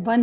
1